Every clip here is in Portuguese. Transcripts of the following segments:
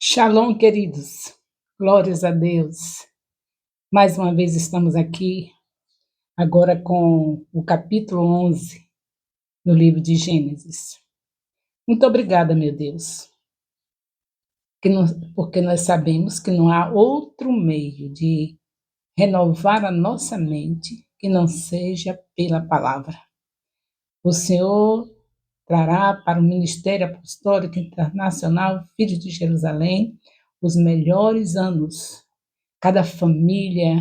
Shalom, queridos. Glórias a Deus. Mais uma vez estamos aqui, agora com o capítulo 11 do livro de Gênesis. Muito obrigada, meu Deus, porque nós sabemos que não há outro meio de renovar a nossa mente que não seja pela palavra. O Senhor trará para o Ministério Apostólico Internacional Filhos de Jerusalém os melhores anos. Cada família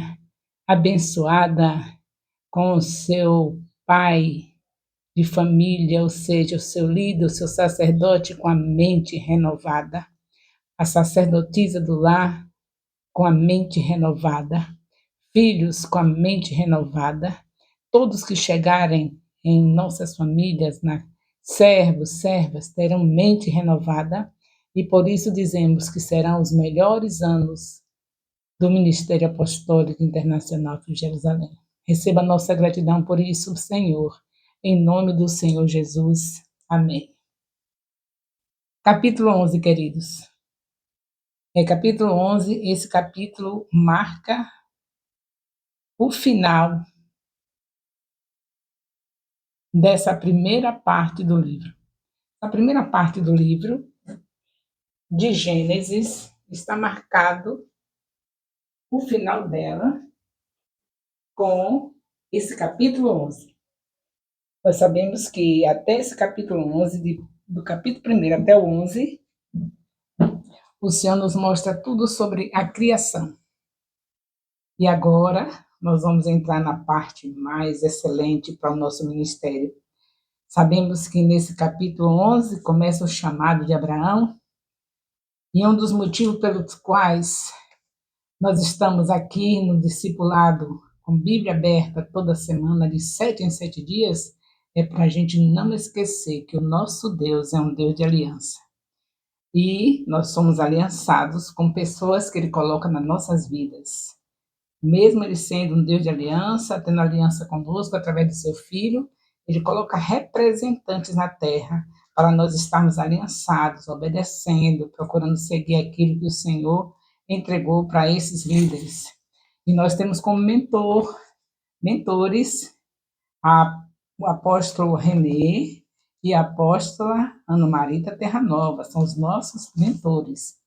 abençoada com o seu pai de família, ou seja, o seu líder, o seu sacerdote com a mente renovada, a sacerdotisa do lar com a mente renovada, filhos com a mente renovada, todos que chegarem em nossas famílias, servos, servas, terão mente renovada, e por isso dizemos que serão os melhores anos do Ministério Apostólico Internacional de Jerusalém. Receba nossa gratidão por isso, Senhor, em nome do Senhor Jesus. Amém. Capítulo 11, queridos. Capítulo 11, esse capítulo marca o final dessa primeira parte do livro. A primeira parte do livro de Gênesis está marcado o final dela com esse capítulo 11. Nós sabemos que até esse capítulo 11, do capítulo 1 até o 11, o Senhor nos mostra tudo sobre a criação. E agora nós vamos entrar na parte mais excelente para o nosso ministério. Sabemos que nesse capítulo 11 começa o chamado de Abraão, e um dos motivos pelos quais nós estamos aqui no discipulado com Bíblia aberta toda semana, de 7 em 7 dias, é para a gente não esquecer que o nosso Deus é um Deus de aliança. E nós somos aliançados com pessoas que Ele coloca nas nossas vidas. Mesmo Ele sendo um Deus de aliança, tendo aliança conosco através do seu Filho, Ele coloca representantes na terra para nós estarmos aliançados, obedecendo, procurando seguir aquilo que o Senhor entregou para esses líderes. E nós temos como mentores, o apóstolo René e a apóstola Ana Marita Terra Nova, são os nossos mentores.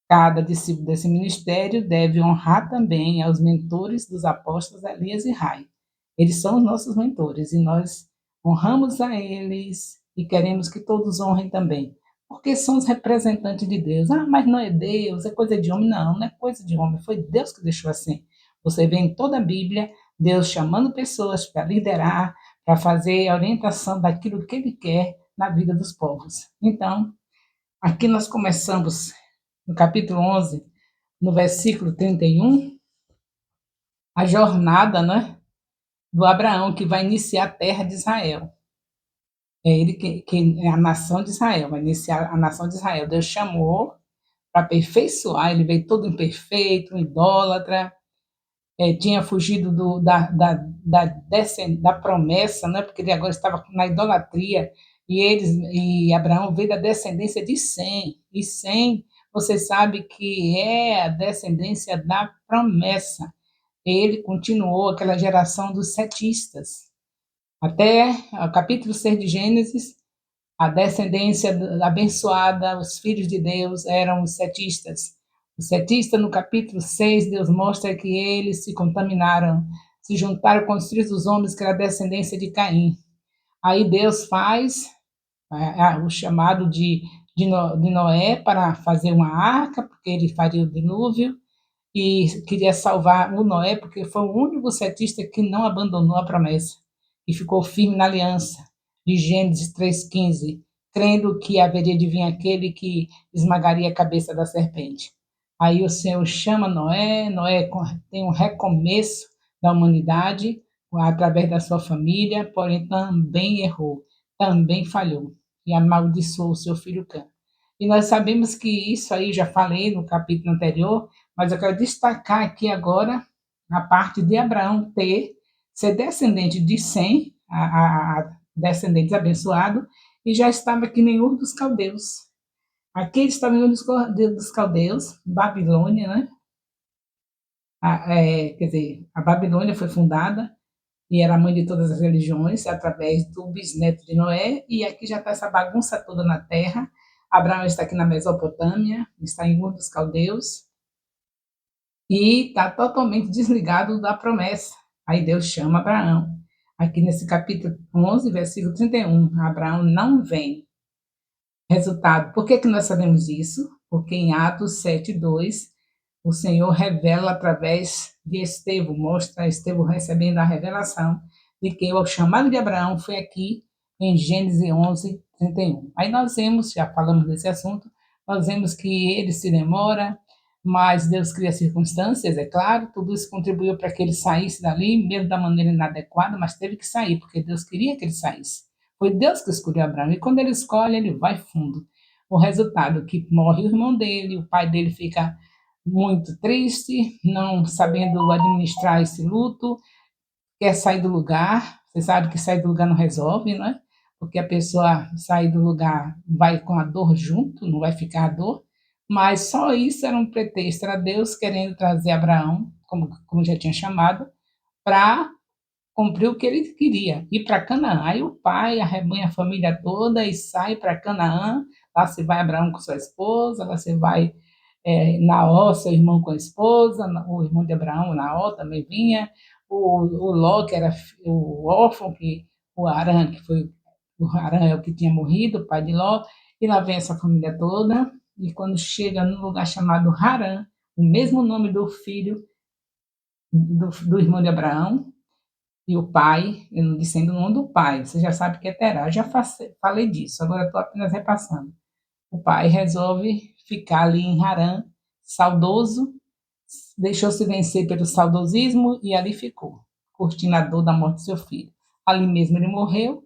Cada discípulo desse ministério deve honrar também aos mentores dos apóstolos Elias e Rai. Eles são os nossos mentores e nós honramos a eles e queremos que todos honrem também, porque são os representantes de Deus. Mas não é Deus, é coisa de homem. Não, não é coisa de homem, foi Deus que deixou assim. Você vê em toda a Bíblia Deus chamando pessoas para liderar, para fazer a orientação daquilo que Ele quer na vida dos povos. Então, aqui nós começamos no capítulo 11, no versículo 31, a jornada, né, do Abraão, que vai iniciar a terra de Israel. É ele que é a nação de Israel, vai iniciar a nação de Israel. Deus chamou para aperfeiçoar, ele veio todo imperfeito, um idólatra, tinha fugido da promessa, né, porque ele agora estava na idolatria, e Abraão veio da descendência de Sem, e Sem, você sabe que é a descendência da promessa. Ele continuou aquela geração dos setistas. Até o capítulo 6 de Gênesis, a descendência abençoada, os filhos de Deus, eram os setistas. Os setistas, no capítulo 6, Deus mostra que eles se contaminaram, se juntaram com os filhos dos homens, que era a descendência de Caim. Aí Deus faz o chamado de Noé para fazer uma arca, porque ele faria o dilúvio, e queria salvar o Noé, porque foi o único setista que não abandonou a promessa, e ficou firme na aliança, de Gênesis 3,15, crendo que haveria de vir aquele que esmagaria a cabeça da serpente. Aí o Senhor chama Noé, Noé tem um recomeço da humanidade, através da sua família, porém também errou, também falhou, e amaldiçoou o seu filho Cã. E nós sabemos que isso aí, já falei no capítulo anterior, mas eu quero destacar aqui agora a parte de Abraão ser descendente de Sem, a descendente abençoado, e já estava aqui em Ur dos Caldeus. Aqui eles estavam em dos caldeus, Babilônia, né? Quer dizer, a Babilônia foi fundada e era a mãe de todas as religiões, através do bisneto de Noé, e aqui já está essa bagunça toda na terra. Abraão está aqui na Mesopotâmia, está em Ur dos Caldeus, e está totalmente desligado da promessa. Aí Deus chama Abraão. Aqui nesse capítulo 11, versículo 31, Abraão não vem. Resultado, por que nós sabemos isso? Porque em Atos 7:2, o Senhor revela através de Estevão, mostra Estevão recebendo a revelação de que o chamado de Abraão foi aqui em Gênesis 11:31. Aí nós vemos, já falamos desse assunto, nós vemos que ele se demora, mas Deus cria circunstâncias, é claro, tudo isso contribuiu para que ele saísse dali, mesmo da maneira inadequada, mas teve que sair, porque Deus queria que ele saísse. Foi Deus que escolheu Abraão, e quando ele escolhe, ele vai fundo. O resultado é que morre o irmão dele, o pai dele fica muito triste, não sabendo administrar esse luto, quer sair do lugar. Você sabe que sair do lugar não resolve, não é? Porque a pessoa sair do lugar vai com a dor junto, não vai ficar a dor. Mas só isso era um pretexto, era Deus querendo trazer Abraão, como já tinha chamado, para cumpriu o que ele queria, ir para Canaã. Aí o pai arrebanha a família toda e sai para Canaã. Lá se vai Abraão com sua esposa, lá se vai Naó, seu irmão com a esposa, o irmão de Abraão, Naó, também vinha. O Ló, que era o órfão, o Harã, que foi o Harã é o que tinha morrido, o pai de Ló. E lá vem essa família toda. E quando chega num lugar chamado Harã, o mesmo nome do filho do irmão de Abraão, e o pai, eu não disse ainda o nome do pai, você já sabe que é Terá, eu já falei disso, agora estou apenas repassando. O pai resolve ficar ali em Harã, saudoso, deixou-se vencer pelo saudosismo e ali ficou, curtindo a dor da morte do seu filho. Ali mesmo ele morreu,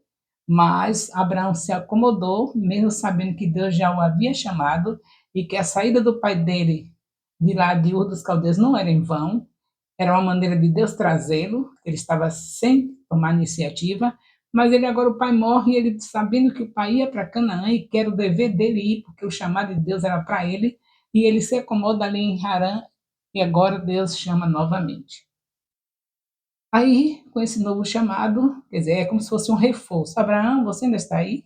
mas Abraão se acomodou, mesmo sabendo que Deus já o havia chamado e que a saída do pai dele de lá de Ur dos Caldeus não era em vão, era uma maneira de Deus trazê-lo, ele estava sem tomar iniciativa, mas ele agora, o pai morre, e ele sabendo que o pai ia para Canaã e que era o dever dele ir, porque o chamado de Deus era para ele, e ele se acomoda ali em Harã, e agora Deus chama novamente. Aí, com esse novo chamado, quer dizer, é como se fosse um reforço. Abraão, você ainda está aí?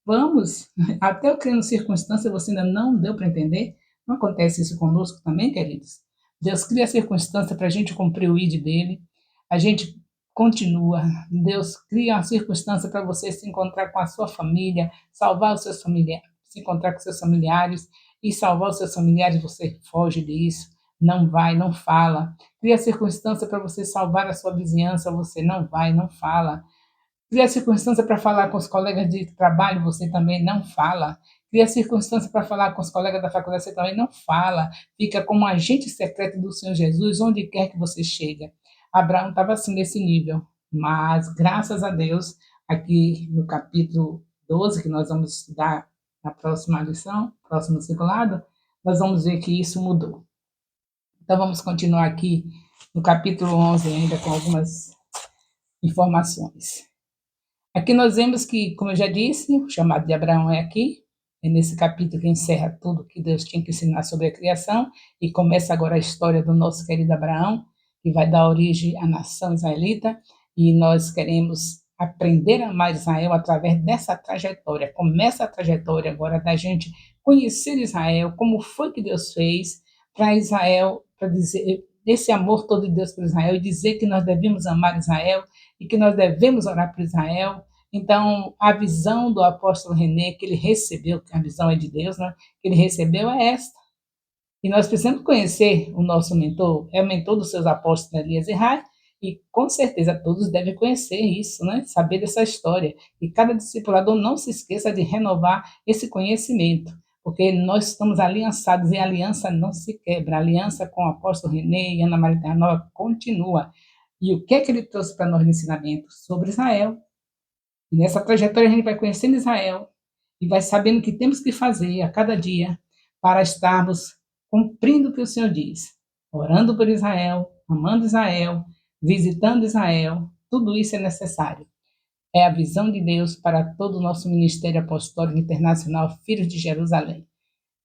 Vamos, até eu criando circunstância, você ainda não deu para entender? Não acontece isso conosco também, queridos? Deus cria a circunstância para a gente cumprir o ID dele, a gente continua. Deus cria uma circunstância para você se encontrar com a sua família, salvar os seus familiares, se encontrar com seus familiares e salvar os seus familiares, você foge disso, não vai, não fala. Cria a circunstância para você salvar a sua vizinhança, você não vai, não fala. Cria circunstância para falar com os colegas de trabalho, você também não fala. Cria circunstância para falar com os colegas da faculdade, você também não fala. Fica como um agente secreto do Senhor Jesus, onde quer que você chega. Abraão estava assim nesse nível, mas graças a Deus, aqui no capítulo 12, que nós vamos estudar na próxima lição, próximo circulado, nós vamos ver que isso mudou. Então vamos continuar aqui no capítulo 11 ainda com algumas informações. Aqui nós vemos que, como eu já disse, o chamado de Abraão é aqui, é nesse capítulo que encerra tudo que Deus tinha que ensinar sobre a criação, e começa agora a história do nosso querido Abraão, que vai dar origem à nação israelita, e nós queremos aprender a amar Israel através dessa trajetória. Começa a trajetória agora da gente conhecer Israel, como foi que Deus fez para Israel, para dizer esse amor todo de Deus por Israel, e dizer que nós devemos amar Israel e que nós devemos orar por Israel. Então, a visão do apóstolo René, que ele recebeu, que a visão é de Deus, né? Que ele recebeu é esta. E nós precisamos conhecer o nosso mentor, é o mentor dos seus apóstolos, Elias e Rai, e com certeza todos devem conhecer isso, né? Saber dessa história. E cada discipulador não se esqueça de renovar esse conhecimento, porque nós estamos aliançados e a aliança não se quebra. A aliança com o apóstolo René e Ana Maria Terranova continua. E o que é que ele trouxe para nós no ensinamento? Sobre Israel. E nessa trajetória a gente vai conhecendo Israel e vai sabendo o que temos que fazer a cada dia para estarmos cumprindo o que o Senhor diz. Orando por Israel, amando Israel, visitando Israel, tudo isso é necessário. É a visão de Deus para todo o nosso ministério apostólico internacional, Filhos de Jerusalém.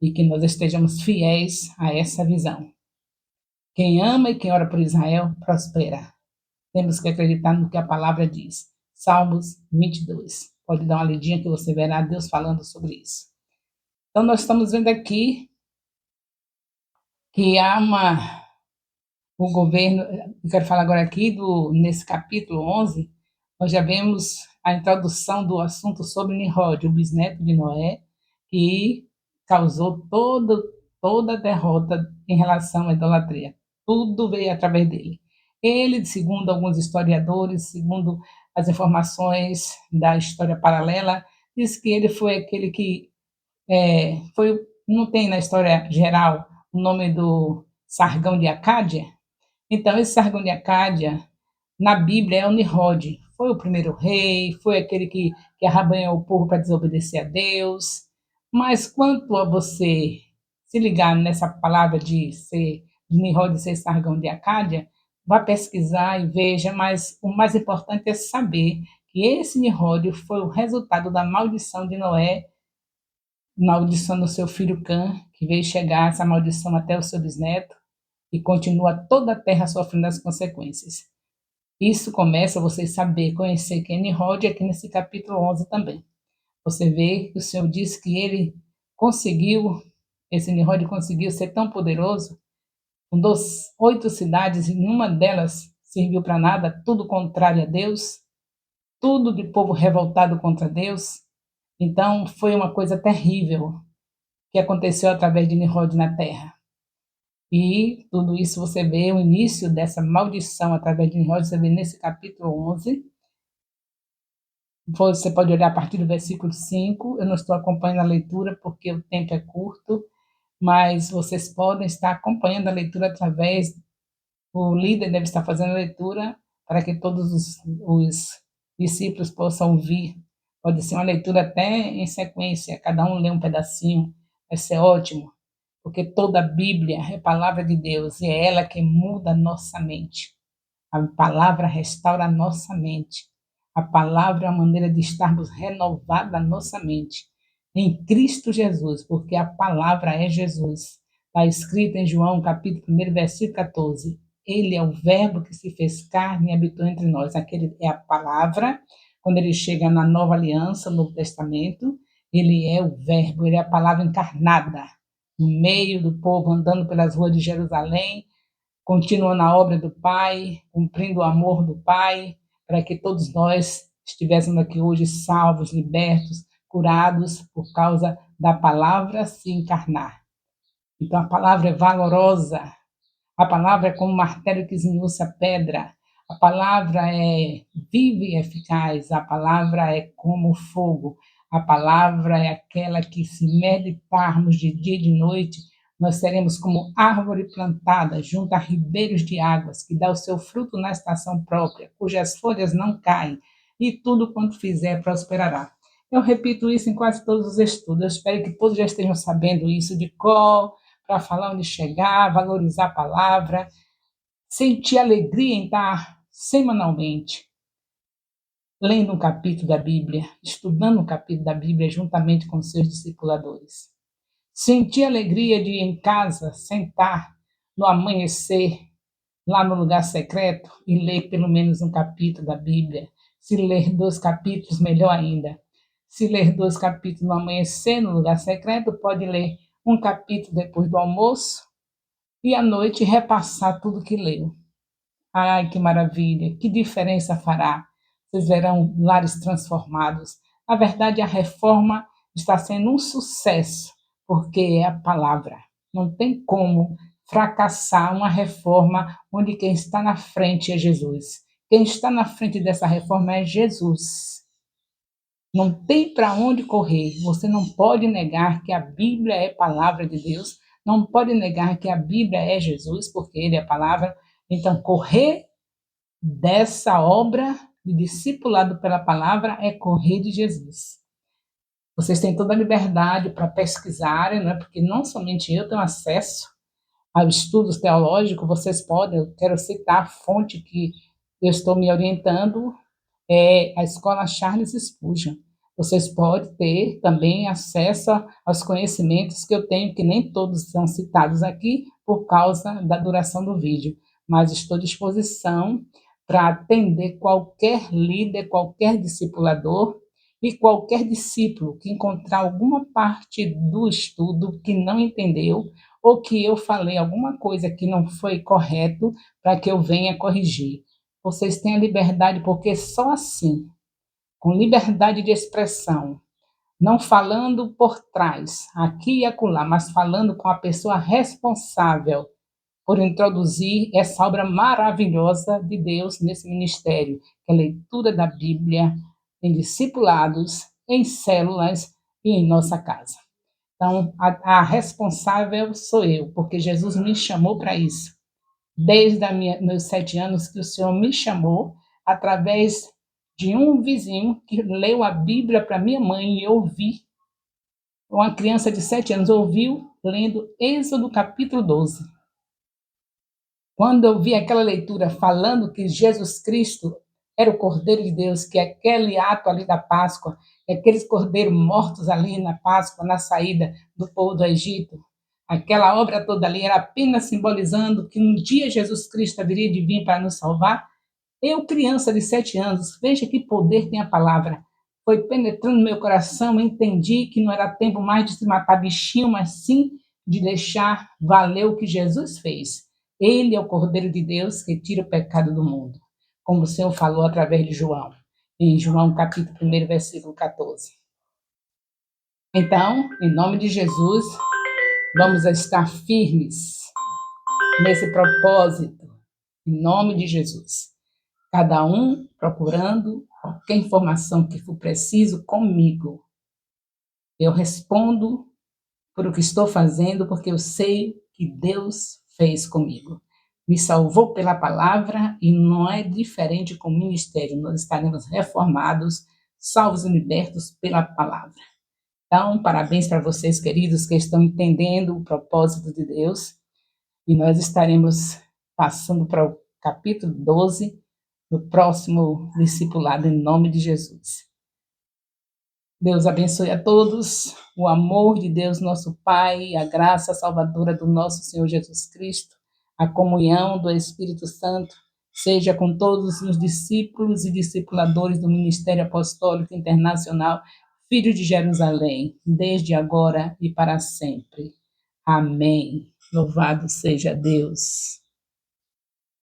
e que nós estejamos fiéis a essa visão. Quem ama e quem ora por Israel prospera. Temos que acreditar no que a palavra diz. Salmos 22. Pode dar uma lidinha que você verá Deus falando sobre isso. Então, nós estamos vendo aqui que há o governo, eu quero falar agora aqui, nesse capítulo 11, nós já vemos a introdução do assunto sobre Nimrod, o bisneto de Noé, que causou toda a derrota em relação à idolatria. Tudo veio através dele. Ele, segundo alguns historiadores, segundo as informações da história paralela, diz que ele foi aquele que foi, não tem na história geral o nome do Sargão de Acádia? Então, esse Sargão de Acádia, na Bíblia, é o Nimrod. Foi o primeiro rei, foi aquele que arrebanhou o povo para desobedecer a Deus. Mas quanto a você se ligar nessa palavra de Nimrod ser Sargão de Acádia, vá pesquisar e veja, mas o mais importante é saber que esse Nimrod foi o resultado da maldição de Noé, maldição do seu filho Cã, que veio chegar essa maldição até o seu bisneto, e continua toda a terra sofrendo as consequências. Isso começa você saber, conhecer quem é Nimrod aqui nesse capítulo 11 também. Você vê que o Senhor diz que ele conseguiu, esse Nimrod conseguiu ser tão poderoso, fundou 8 cidades e nenhuma delas serviu para nada, tudo contrário a Deus, tudo de povo revoltado contra Deus. Então foi uma coisa terrível que aconteceu através de Nimrod na terra. E tudo isso você vê, o início dessa maldição através de Nimrod, você vê nesse capítulo 11. Você pode olhar a partir do versículo 5. Eu não estou acompanhando a leitura porque o tempo é curto, mas vocês podem estar acompanhando a leitura através, o líder deve estar fazendo a leitura para que todos os discípulos possam ouvir. Pode ser uma leitura até em sequência, cada um lê um pedacinho, vai ser ótimo, porque toda a Bíblia é palavra de Deus e é ela que muda a nossa mente. A palavra restaura a nossa mente. A palavra é a maneira de estarmos renovados a nossa mente em Cristo Jesus, porque a palavra é Jesus. Está escrito em João, capítulo 1, versículo 14. Ele é o verbo que se fez carne e habitou entre nós. Aquele é a palavra. Quando ele chega na nova aliança, no Novo Testamento, ele é o verbo, ele é a palavra encarnada, no meio do povo, andando pelas ruas de Jerusalém, continua na obra do Pai, cumprindo o amor do Pai, para que todos nós estivéssemos aqui hoje salvos, libertos, curados por causa da palavra se encarnar. Então a palavra é valorosa, a palavra é como um martelo que esmiuça a pedra, a palavra é viva e eficaz, a palavra é como fogo, a palavra é aquela que, se meditarmos de dia e de noite, nós seremos como árvore plantada junto a ribeiros de águas, que dá o seu fruto na estação própria, cujas folhas não caem, e tudo quanto fizer prosperará. Eu repito isso em quase todos os estudos. Eu espero que todos já estejam sabendo isso de cor, para falar onde chegar, valorizar a palavra, sentir alegria em estar semanalmente lendo um capítulo da Bíblia, estudando um capítulo da Bíblia juntamente com seus discipuladores. Sentir alegria de ir em casa, sentar no amanhecer, lá no lugar secreto, e ler pelo menos um capítulo da Bíblia. Se ler 2 capítulos, melhor ainda. Se ler 2 capítulos no amanhecer, no lugar secreto, pode ler um capítulo depois do almoço e à noite repassar tudo que leu. Ai, que maravilha! Que diferença fará? Vocês verão lares transformados. Na verdade, a reforma está sendo um sucesso, porque é a palavra. Não tem como fracassar uma reforma onde quem está na frente é Jesus. Quem está na frente dessa reforma é Jesus. Não tem para onde correr. Você não pode negar que a Bíblia é palavra de Deus. Não pode negar que a Bíblia é Jesus, porque Ele é a palavra. Então, correr dessa obra de discipulado pela palavra é correr de Jesus. Vocês têm toda a liberdade para pesquisarem, né? Porque não somente eu tenho acesso aos estudos teológicos, vocês podem, eu quero citar a fonte que eu estou me orientando, é a Escola Charles Spurgeon. Vocês podem ter também acesso aos conhecimentos que eu tenho, que nem todos são citados aqui por causa da duração do vídeo, mas estou à disposição para atender qualquer líder, qualquer discipulador e qualquer discípulo que encontrar alguma parte do estudo que não entendeu ou que eu falei alguma coisa que não foi correto para que eu venha corrigir. Vocês têm a liberdade, porque só assim, com liberdade de expressão, não falando por trás, aqui e acolá, mas falando com a pessoa responsável por introduzir essa obra maravilhosa de Deus nesse ministério, que é a leitura da Bíblia em discipulados, em células e em nossa casa. Então, a responsável sou eu, porque Jesus me chamou para isso. Desde meus 7 anos que o Senhor me chamou, através de um vizinho que leu a Bíblia para minha mãe e eu ouvi. Uma criança de 7 anos ouviu lendo Êxodo capítulo 12. Quando eu vi aquela leitura falando que Jesus Cristo era o Cordeiro de Deus, que aquele ato ali da Páscoa, aqueles cordeiros mortos ali na Páscoa, na saída do povo do Egito, aquela obra toda ali era apenas simbolizando que um dia Jesus Cristo haveria de vir para nos salvar. Eu, criança de 7 anos, veja que poder tem a palavra. Foi penetrando no meu coração, entendi que não era tempo mais de se matar bichinho, mas sim de deixar valer o que Jesus fez. Ele é o Cordeiro de Deus que tira o pecado do mundo, como o Senhor falou através de João, em João capítulo 1, versículo 14. Então, em nome de Jesus, vamos estar firmes nesse propósito, em nome de Jesus. Cada um procurando qualquer informação que for preciso comigo. Eu respondo por o que estou fazendo, porque eu sei que Deus fez comigo. Me salvou pela palavra e não é diferente com o ministério. Nós estaremos reformados, salvos e libertos pela palavra. Então, parabéns para vocês, queridos, que estão entendendo o propósito de Deus. E nós estaremos passando para o capítulo 12, no próximo discipulado, em nome de Jesus. Deus abençoe a todos, o amor de Deus, nosso Pai, a graça salvadora do nosso Senhor Jesus Cristo, a comunhão do Espírito Santo, seja com todos os discípulos e discipuladores do Ministério Apostólico Internacional, Filho de Jerusalém, desde agora e para sempre. Amém. Louvado seja Deus.